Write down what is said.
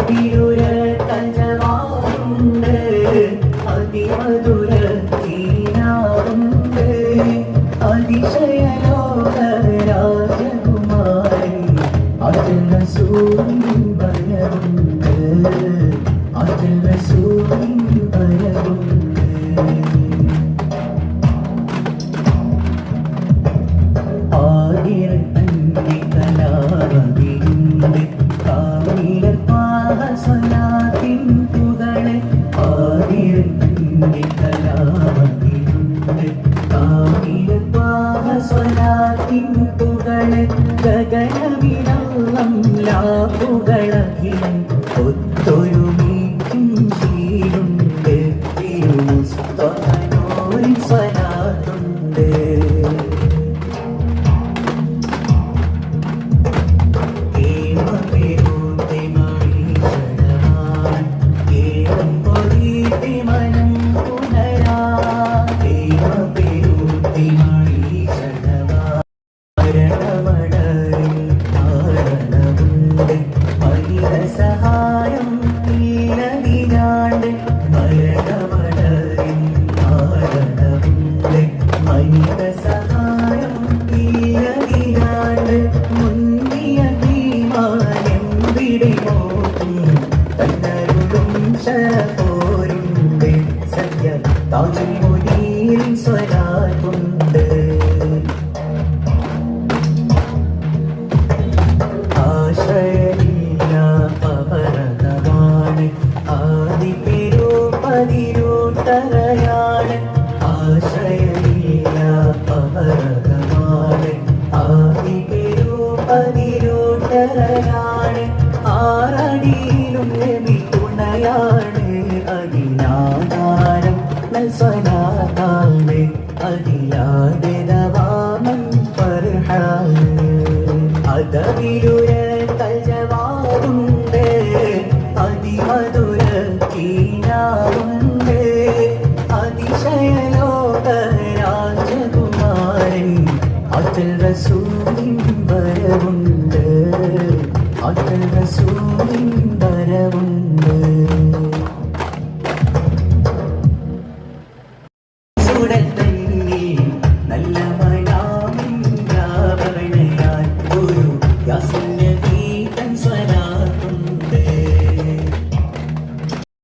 അതിരുര കഞ്ചവാറുണ്ട് അതിമധുര തീനാറുണ്ട് അതിശയലോക രാജകുമാരി അതിൽ റസൂലിൻ ഭയമുണ്ട് അതിൽ റസൂലിൻ ഭയമുണ്ട് ആയിരത്തന്റെ കലാവതിയുണ്ട് കാമിലർ പാഹസ്വലാത്തിൻ പുകളെ ആയിരത്തന്റെ കലാവതിയുണ്ട് കാമിലർ പാഹസ്വലാത്തിൻ പുകളെ ഗഗനവിളം ലാപുകളഖിലം ഒത്തൊരുമിക്കും ശീലുണ്ട് തിരുമുസ്തഫനോരിൻ സ്വലാത്തുണ്ട് സഹായം മനിത സഹായം മുന്നിയ ഭീമാനം വിടിമോട്ടും തന്നരുളും ശരപോരുണ്ട് സത്യ താജുൽ മുനീറിൻ സ്വലാത്തുണ്ട് ആശ്രയമില്ല പവരകമാണ് ആദിപെരു പതിരൂട്ടറയാണ് ആശ്രയമില്ല പവരകമാണ് ആദിപെരു പതിരൂട്ടറയാണ് ആറടിയിലും നബി തുണയാണ് അതിനാധാരം നൽസ്വലാത്താണ് അതിലാതെ ദവാമൻ ഫർഹാണ് അതവിലുര കൽജവാറുണ്ട് അതിമധുര കീനാറുണ്ട് അതിശയലോക രാജകുമാരൻ അതിൽ റസൂലിൻ വരവുണ്ട് അതിൽ റസൂലിൻ